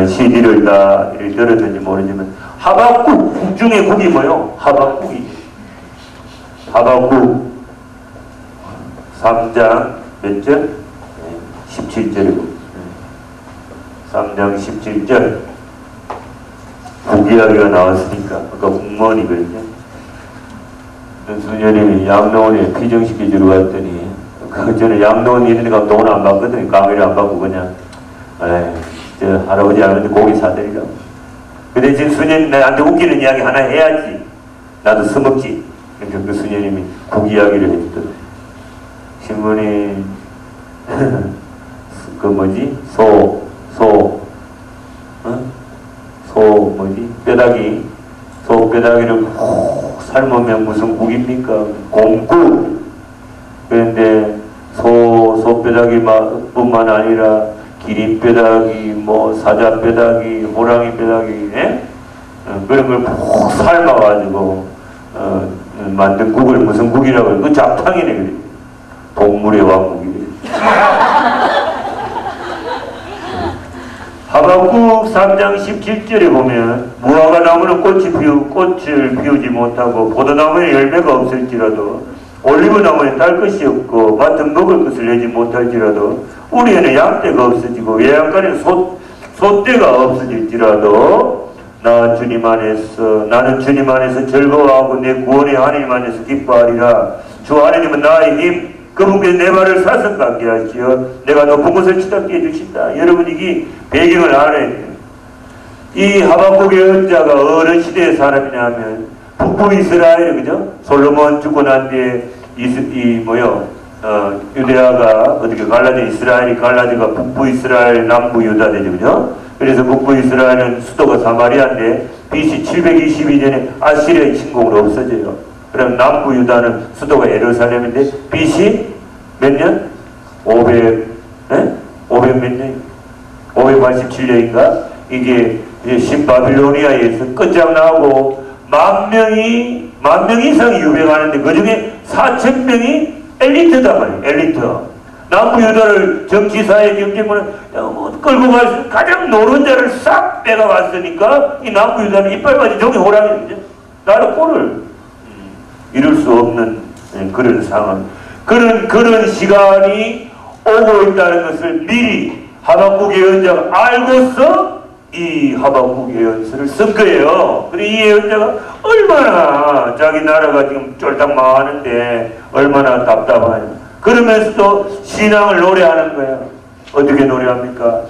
CD를 다 들었는지 모르지만 하박국 국 중에 국이 뭐요? 하박국이. 하박국 3장 몇 절? 17절이고 3장 17절 국 이야기가 나왔으니까 아까 국문이거든요. 수녀님이 양로원에 피정시켜주러 갔더니 저는 양로원 이러니까 돈 안 받거든요. 강의를 안 받고 그냥 저 할아버지 할머니 고기 사드리라고. 근데 지금 수녀님 나한테 웃기는 이야기 하나 해야지 나도 써먹지. 그러니까 그 수녀님이 국 이야기를 해주더라고요. 신부님 그 뭐지? 소 뼈다귀 소 뼈다귀를 푹 삶으면 무슨 국입니까? 곰국. 그런데 소 뼈다귀뿐만 아니라 기린 뼈다귀, 사자 뼈다귀, 호랑이 뼈다귀, 그런 걸 푹 삶아가지고 만든 국을 무슨 국이라고 해요? 그 잡탕이네 그래. 동물의 왕국이래. 하박국 3장 17절에 보면 무화과 나무는 꽃을 피우지 못하고 포도나무에 열매가 없을지라도 올리브 나무에 딸 것이 없고 밭은 먹을 것을 내지 못할지라도 우리에는 양떼가 없어지고 외양간에 소떼가 없어질지라도 나는 주님 안에서 즐거워하고 내 구원의 하나님 안에서 기뻐하리라. 주 하나님은 나의 힘 그분께서 내 발을 사슴 같게 하시어 내가 높은 곳을 치닫게 해주신다. 여러분 이게 배경을 알아야 돼요. 이 하박국의 언자가 어느 시대의 사람이냐 하면 북부 이스라엘 그죠? 솔로몬 죽고 난 뒤에 유대아가 어떻게 이스라엘이 갈라져가 북부 이스라엘 남부 유다 되죠. 그죠? 그래서 북부 이스라엘은 수도가 사마리아인데 BC 722년에 아시리아의 침공으로 없어져요. 그럼 남부 유다는 수도가 예루살렘인데 BC 몇 년? 500 몇 년? 587년인가? 이게 신바빌로니아에서 끝장나고 만 명 이상이 유배가는데 그 중에 4,000명이 엘리트다 말이에요. 엘리트. 남부 유다를 정치사회 경쟁문을 끌고 갈 가장 노른자를 싹 빼가왔으니까 이 남부 유다는 이빨맞이 종이 호랑이죠. 나라 꼴을 이룰 수 없는 그런 상황, 그런 시간이 오고 있다는 것을 미리 하박국 예언자가 알고서 이 하박국 예언서를 쓴 거예요. 근데 이 예언자가 얼마나 자기 나라가 지금 쫄딱 망하는데 얼마나 답답하냐. 그러면서도 신앙을 노래하는 거야. 어떻게 노래합니까?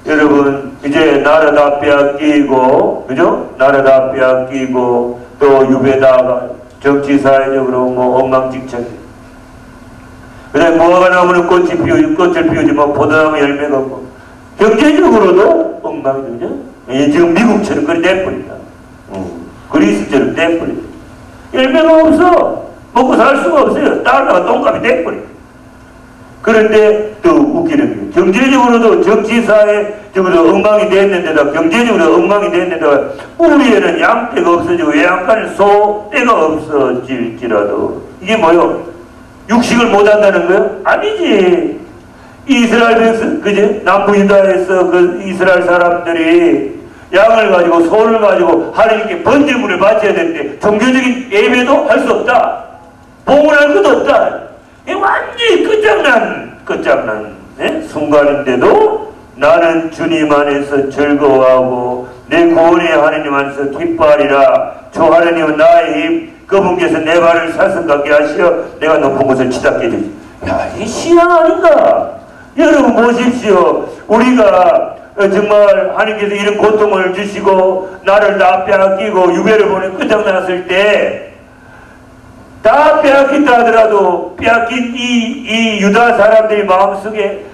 여러분 이제 나라 다 빼앗기고 그죠? 나라 다 빼앗기고 또 유배다가 정치사회적으로 엉망진창. 그다음에 무화과 나무는 꽃을 피우지만 포도나무 열매가 없고 경제적으로도 엉망이죠. 지금 미국처럼 그리 돼버린다. 그리스처럼 돼버린다. 열매가 없어. 먹고 살 수가 없어요. 달러가 똥값이 돼버린다. 그런데 또 웃기는 게 경제적으로도 정치사회적으로 엉망이 됐는데다 경제적으로 엉망이 됐는데다 우리에는 양떼가 없어지고 외양간에 소떼가 없어질지라도 이게 뭐요? 육식을 못한다는 거요? 아니지. 이스라엘 백성 그제 남부 유다에서 그 이스라엘 사람들이 양을 가지고 소를 가지고 하나님께 번제물을 바쳐야 되는데 종교적인 예배도 할 수 없다. 봉헌할 것도 없다. 이 완전히 끝장난 순간인데도 나는 주님 안에서 즐거워하고 내 구원의 하나님 안에서 기뻐하리라. 주 하나님은 나의 힘, 그분께서 내 발을 사슴같게 하시어 내가 높은 곳을 치닫게 해주시. 야, 이 신앙 아닌가? 여러분 보십시오. 우리가 정말 하나님께서 이런 고통을 주시고 나를 다 빼앗기고 유배를 보내 끝장났을 때 다 빼앗긴다 하더라도 빼앗긴 이 유다 사람들의 마음속에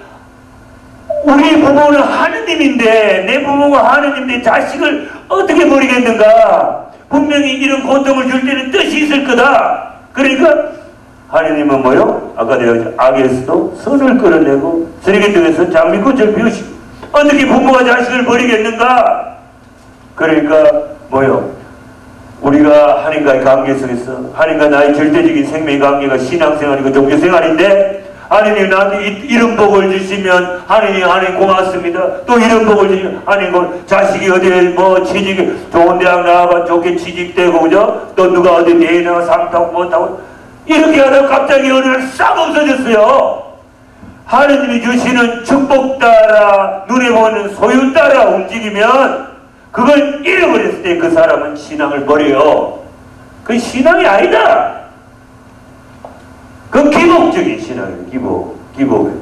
우리 부모는 하느님인데 내 부모가 하느님인데 자식을 어떻게 버리겠는가? 분명히 이런 고통을 줄 때는 뜻이 있을 거다. 그러니까 하느님은 뭐요? 아까 내가 악에서도 선을 끌어내고 쓰레기통에서 장미꽃을 피우시고 어떻게 부모가 자식을 버리겠는가? 그러니까 뭐요? 우리가 하나님과의 관계 속에서 하나님과 나의 절대적인 생명의 관계가 신앙생활이고 종교생활인데 하나님 나한테 이런 복을 주시면 하나님 고맙습니다. 또 이런 복을 주시면 하나님 자식이 어디에 뭐 취직 좋은 대학 나와가 좋게 취직되고 그죠? 또 누가 어디 대회 나가 상 타고 뭐 타고 이렇게 하다가 갑자기 어느 날 싹 없어졌어요. 하나님이 주시는 축복 따라 눈에 보이는 소유 따라 움직이면 그걸 잃어버렸을 때 그 사람은 신앙을 버려요. 그 신앙이 아니다. 그 기복적인 신앙이에요. 기복.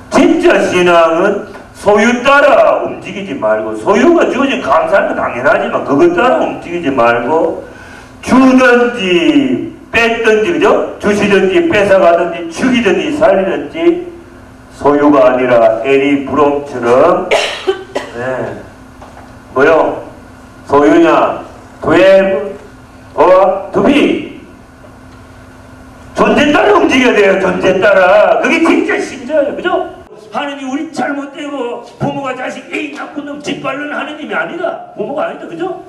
진짜 신앙은 소유 따라 움직이지 말고 소유가 주어진 감사는 당연하지만 그것 따라 움직이지 말고 주든지 뺐든지 그죠? 주시든지 뺏어가든지 죽이든지 살리든지 소유가 아니라 에리 브롬처럼 뭐요? 소유냐? to have or to be 존재 따라 움직여야 돼요. 존재 따라. 그게 진짜 신자예요. 그죠? 하느님 우리 잘못되고 부모가 자식 에이 나쁜 놈 짓밟는 하느님이 아니다. 부모가 아니다. 그죠?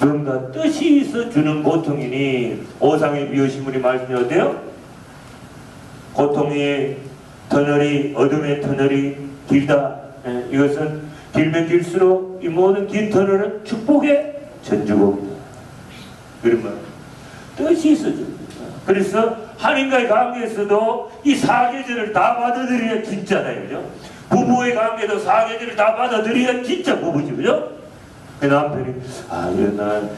뭔가 뜻이 있어 주는 고통이니 오상의 비유신물이 말씀이 어때요? 고통의 터널이 어둠의 터널이 길다. 이것은 길면 길수록 이 모든 긴 터널은 축복의 전주곡이다. 그런 말. 뜻이 있어 줍니다. 그래서 하나님과의 관계에서도 이 사계절을 다 받아들여야 진짜다. 그죠? 부부의 관계도 사계절을 다 받아들여야 진짜 부부지. 그죠? 그 남편이 이런 날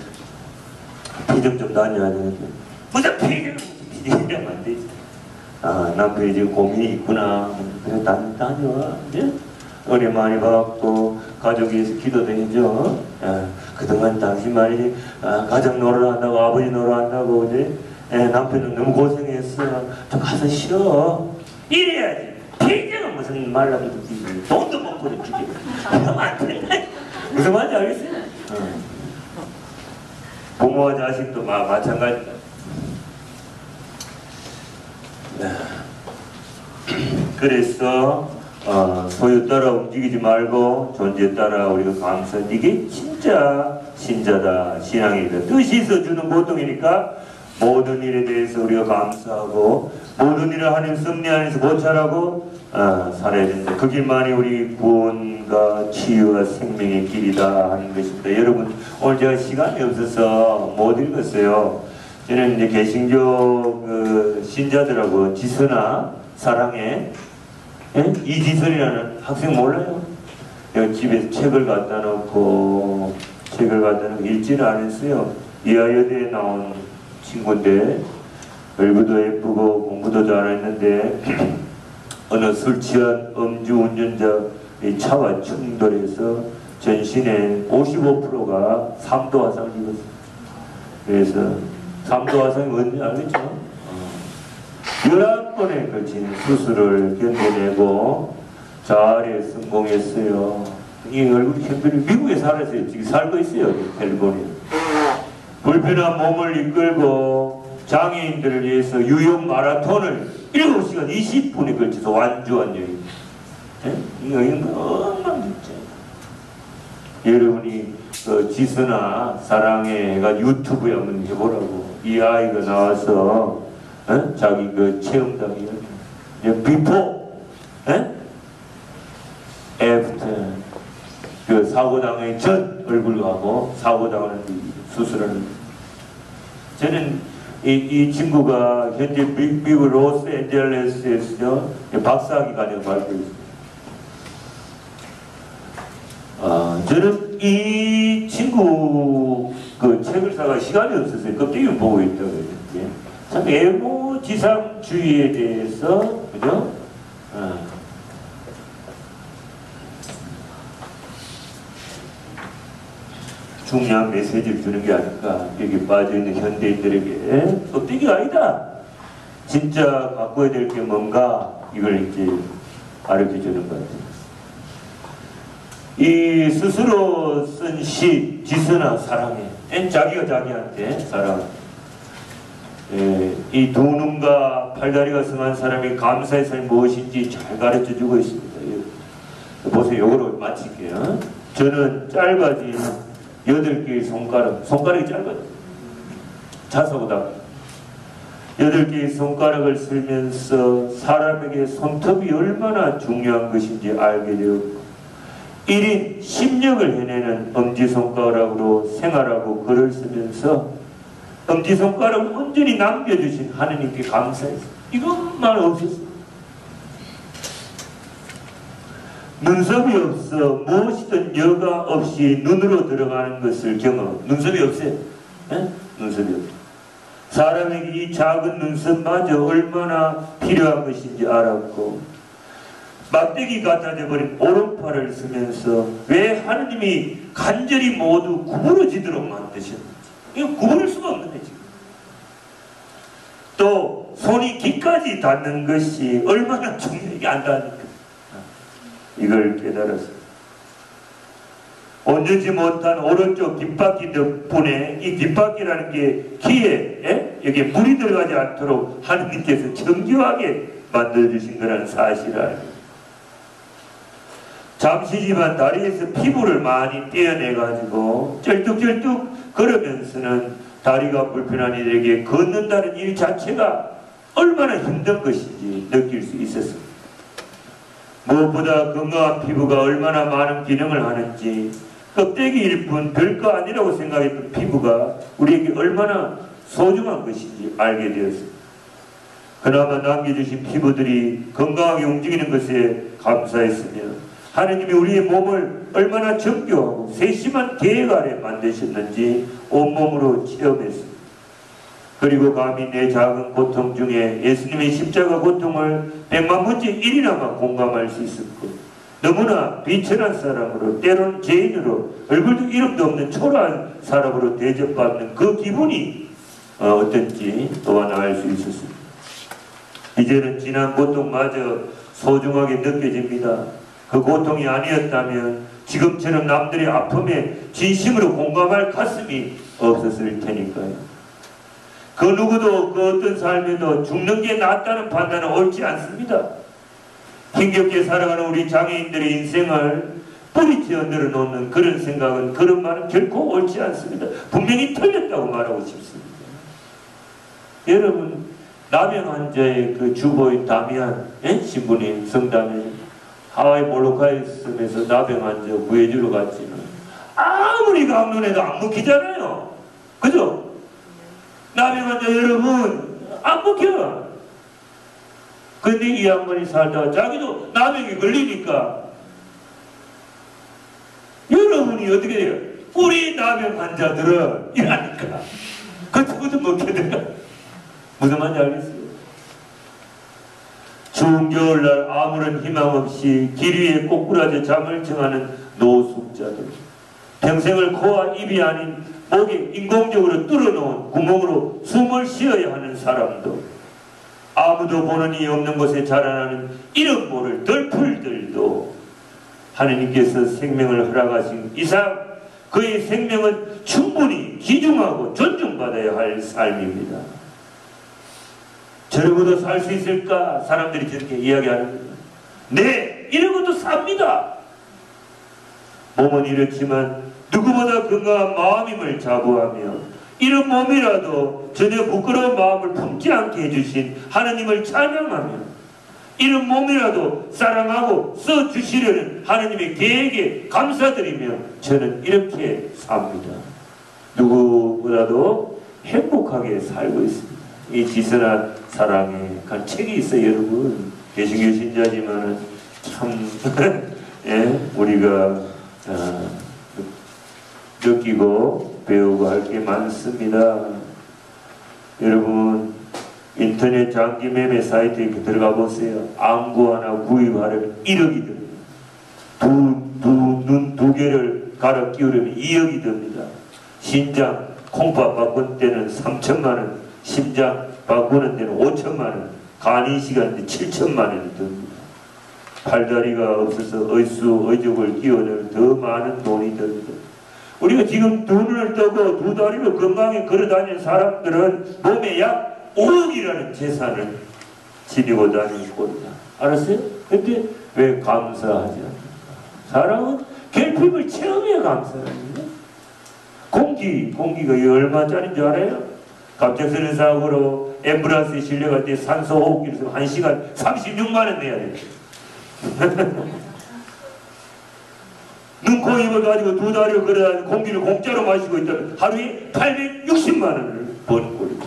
피정 좀 다녀야 되는데 무슨 피정이라면 안 되지. 남편이 지금 고민이 있구나. 그래 다녀와. 네? 은혜 많이 받고 가족 위해서 기도도 해줘. 그동안 당신 말이지 가정 노릇한다고 아버지 노릇한다고 이제 남편은 너무 고생했어. 좀 가서 쉬어. 이래야지. 피정은 무슨 말라도 듣지. 돈도 못 벌어주지. 그러면 안 된다. 무슨 말인지 알겠어요? 부모와 자식도 마찬가지다. 그래서 소유 따라 움직이지 말고 존재 따라 우리가 감사한 이게 진짜 신자다. 신앙이다. 뜻이 있어 주는 고통이니까 모든 일에 대해서 우리가 감사하고 모든 일을 하나님 섭리 안에서 고찰하고 살아야 된다. 그 길만이 우리 구원과 치유와 생명의 길이다 하는 것입니다. 여러분 오늘 제가 시간이 없어서 못 읽었어요. 저는 이제 개신교 신자들하고 지선아 사랑해 이지선이라는 학생 몰라요? 내가 집에서 책을 갖다 놓고 읽지는 안 했어요. 이하여대에 나온 친구인데 얼굴도 예쁘고 공부도 잘했는데 어느 술 취한 음주운전자 차와 충돌해서 전신의 55%가 3도 화상을 입었어요. 그래서 3도 화상이 뭔지 알겠죠? 11번에 걸친 수술을 견뎌내고 잘 성공했어요. 이 얼굴 형편이 미국에 살았어요. 지금 살고 있어요. 캘리포니아. 불편한 몸을 이끌고 장애인들을 위해서 유형 마라톤을 7시간 20분에 걸쳐서 완주한 여인. 이거 엉망진짜. 여러분이 지선아 사랑해가 유튜브에 한번 해보라고. 이 아이가 나와서 자기 체험담이 비포, 애프터 그 사고당의 전 얼굴하고 사고당을 수술하는. 저는 이 친구가 현재 미국 로스앤젤레스에서 박사학위 과정을 밟고 있습니다. 저는 이 친구 그 책을 사갈 시간이 없었어요. 껍데기만 보고 있다고요. 참 애모지상주의에 대해서, 그죠? 중요한 메시지를 주는 게 아닐까. 여기 빠져있는 현대인들에게 껍데기가 아니다. 진짜 바꿔야 될 게 뭔가, 이걸 이제 가르쳐주는 것 같아요. 이 스스로 쓴 시, 지선아 사랑해. 자기가 자기한테 사랑. 이 두 눈과 팔다리가 성한 사람이 감사의 삶이 무엇인지 잘 가르쳐주고 있습니다. 보세요. 이거로 마칠게요. 저는 짧아진 8개의 손가락이 짧아요. 자서보다 8개의 손가락을 쓰면서 사람에게 손톱이 얼마나 중요한 것인지 알게 되었고 1인 10역을 해내는 엄지손가락으로 생활하고 글을 쓰면서 엄지손가락을 온전히 남겨주신 하느님께 감사했어요. 이것만 없었어요. 눈썹이 없어 무엇이든 여과 없이 눈으로 들어가는 것을 경험. 눈썹이 없어요. 네? 눈썹이 없어요. 사람에게 이 작은 눈썹마저 얼마나 필요한 것인지 알았고 막대기 같아져 버린 오른팔을 쓰면서 왜 하느님이 간절히 모두 구부러지도록 만드셨는지 이거 구부릴 수가 없는 거지. 또 손이 귀까지 닿는 것이 얼마나 중요하게 안다니까 이걸 깨달았어요. 온전치 못한 오른쪽 뒷바퀴 덕분에 이 뒷바퀴라는 게 귀에 여기에 물이 들어가지 않도록 하느님께서 정교하게 만들어주신 거라는 사실을 알고 잠시지만 다리에서 피부를 많이 떼어내가지고 쩔뚝쩔뚝 걸으면서는 다리가 불편한 이들에게 걷는다는 일 자체가 얼마나 힘든 것인지 느낄 수 있었습니다. 무엇보다 건강한 피부가 얼마나 많은 기능을 하는지 껍데기일 뿐 별거 아니라고 생각했던 피부가 우리에게 얼마나 소중한 것인지 알게 되었습니다. 그나마 남겨주신 피부들이 건강하게 움직이는 것에 감사했으며 하느님이 우리의 몸을 얼마나 정교하고 세심한 계획 아래 만드셨는지 온몸으로 체험했습니다. 그리고 감히 내 작은 고통 중에 예수님의 십자가 고통을 100만 번째 1이나마 공감할 수 있었고 너무나 비천한 사람으로 때로는 죄인으로 얼굴도 이름도 없는 초라한 사람으로 대접받는 그 기분이 어떤지 또한 알 수 있었습니다. 이제는 지난 고통마저 소중하게 느껴집니다. 그 고통이 아니었다면 지금처럼 남들의 아픔에 진심으로 공감할 가슴이 없었을 테니까요. 그 누구도 그 어떤 삶에도 죽는 게 낫다는 판단은 옳지 않습니다. 힘겹게 살아가는 우리 장애인들의 인생을 뿌리째 늘어놓는 그런 생각은 그런 말은 결코 옳지 않습니다. 분명히 틀렸다고 말하고 싶습니다. 여러분 남영 환자의 그 주보인 다미안 신부님 성담에 하와이 몰로카이 섬에서 나병 환자 구해주러 갔지만 아무리 강론해도 안 먹히잖아요. 그죠? 나병 환자 여러분 안 먹혀. 근데 이 양반이 살다가 자기도 나병이 걸리니까 여러분이 어떻게 돼요? 우리 나병 환자들은 이라니까 그때부터 먹혀들어요. 무슨 말인지 알겠어요? 추운 겨울날 아무런 희망 없이 길 위에 꼬꾸라져 잠을 청하는 노숙자들, 평생을 코와 입이 아닌 목에 인공적으로 뚫어놓은 구멍으로 숨을 쉬어야 하는 사람도, 아무도 보는 이 없는 곳에 자라나는 이름 모를 덜풀들도 하느님께서 생명을 허락하신 이상 그의 생명은 충분히 귀중하고 존중받아야 할 삶입니다. 저러고도 살 수 있을까? 사람들이 저렇게 이야기하는 거예요. 네, 이러고도 삽니다. 몸은 이렇지만 누구보다 건강한 마음임을 자부하며 이런 몸이라도 전혀 부끄러운 마음을 품지 않게 해주신 하느님을 찬양하며 이런 몸이라도 사랑하고 써주시려는 하느님의 계획에 감사드리며 저는 이렇게 삽니다. 누구보다도 행복하게 살고 있습니다. 이 지선한 사랑에 간 책이 있어요, 여러분. 개신교 신자지만은 참 예, 우리가 느끼고 배우고 할 게 많습니다. 여러분 인터넷 장기 매매 사이트에 들어가 보세요. 안구 하나 구입하려면 1억이 듭니다. 눈 두 개를 갈아 끼우려면 2억이 듭니다. 신장 콩팥 바꾼 때는 3천만원, 심장 바꾸는 데는 5천만원, 간 이식하는데 7천만원이 듭니다. 팔다리가 없어서 의족을 끼워내면 더 많은 돈이 듭니다. 우리가 지금 두 눈을 뜨고 두 다리로 건강히 걸어다니는 사람들은 몸에 약 5억이라는 재산을 지니고 다니는 꼴이다. 알았어요? 근데 왜 감사하지 않습니까? 사람은 결핍을 체험해야 감사합니다. 공기가 얼마짜리인 줄 알아요? 갑작스러운 사고로 앰뷸런스에 실려갈 때 산소 호흡기를 1시간 36만원 내야 돼요. 눈, 코, 입을 가지고 두 다리로 걸어다니는 공기를 공짜로 마시고 있다면 하루에 860만원을 버는 꼴이죠.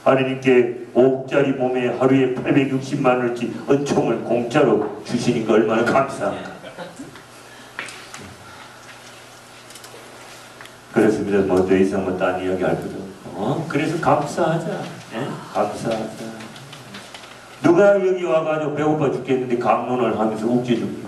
하느님께 5억짜리 몸에 하루에 860만원어치 은총을 공짜로 주시니까 얼마나 감사합니까? 그렇습니다. 뭐 더 이상 뭐 딴 이야기 할 것도 없고. 그래서 감사하자. 네? 감사하자. 누가 여기 와가지고 배고파 죽겠는데 강론을 하면서 웃겨줍니까?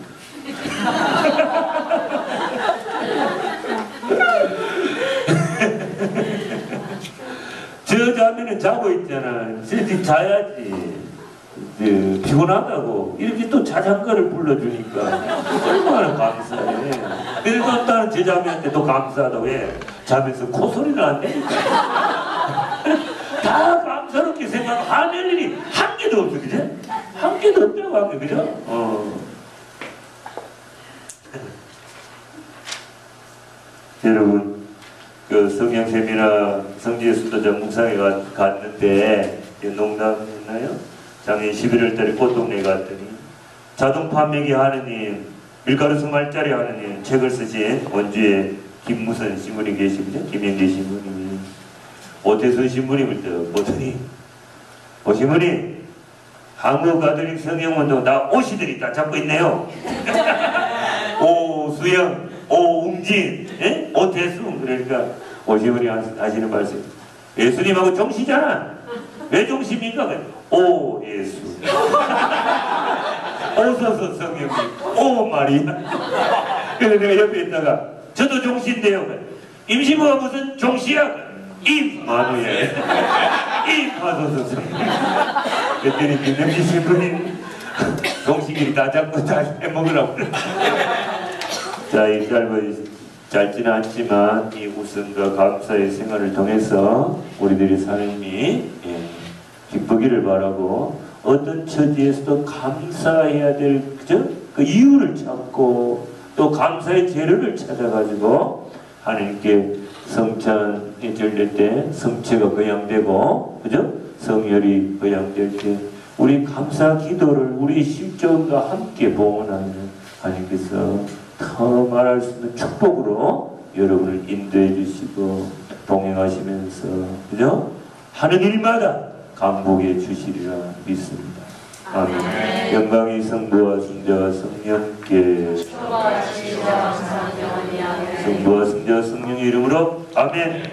저 자매는 자고 있잖아. 쟤 자야지. 피곤하다고 이렇게 또 자장가를 불러주니까 얼마나 감사해. 그래서 나는 제 자매한테 또 감사하다고 해. 자면서 코소리를 안 내니까 다 감사롭게 생각하면 하늘 일이 한 개도 없어. 그죠? 한 개도 없다고 하면 그죠? 여러분 그 성경 세미나 성지의 수도자 묵상에 갔는데 농담했나요? 작년 11월 달에 꽃동네에 갔더니 자동 판매기 하느님, 밀가루 스말짜리 하느님 책을 쓰신 원주에 김무선 신부님 계십니다. 김영재 신부님이 오태순 신부님을 보더니 신부님 한국 가톨릭 성경운동 나 오시들이 다 잡고 있네요. 오수영, 오웅진, 예? 오태순. 그러니까 신부님 하시는 말씀, 예수님하고 종시잖아. 왜 종시입니까? 오 예수, 오소서 성령님, 오 마리아. 그래서 내가 옆에 있다가 저도 종시인데요. 임신부가 무슨 종시야? 임마누엘, 임하소서 성령. 그랬더니 김영지 신부님 종시끼리 다 잡고 다 해먹으라고. 자, 이 짧지는 않지만 이 웃음과 감사의 생활을 통해서 우리들이 삶이 기쁘기를 바라고 어떤 처지에서도 감사해야 될 그 이유를 찾고 또 감사의 재료를 찾아가지고 하나님께 성찬이 드릴 때 성체가 거양되고 그죠? 성혈이 거양될 때 우리 감사 기도를 우리 심정과 함께 봉헌하는 하나님께서 더 말할 수 있는 축복으로 여러분을 인도해 주시고 동행하시면서 그죠? 하는 일마다 감복해 주시리라 믿습니다. 아멘. 영광이 성부와 성자와 성령께 성부와 성자와 성령의 이름으로 아멘.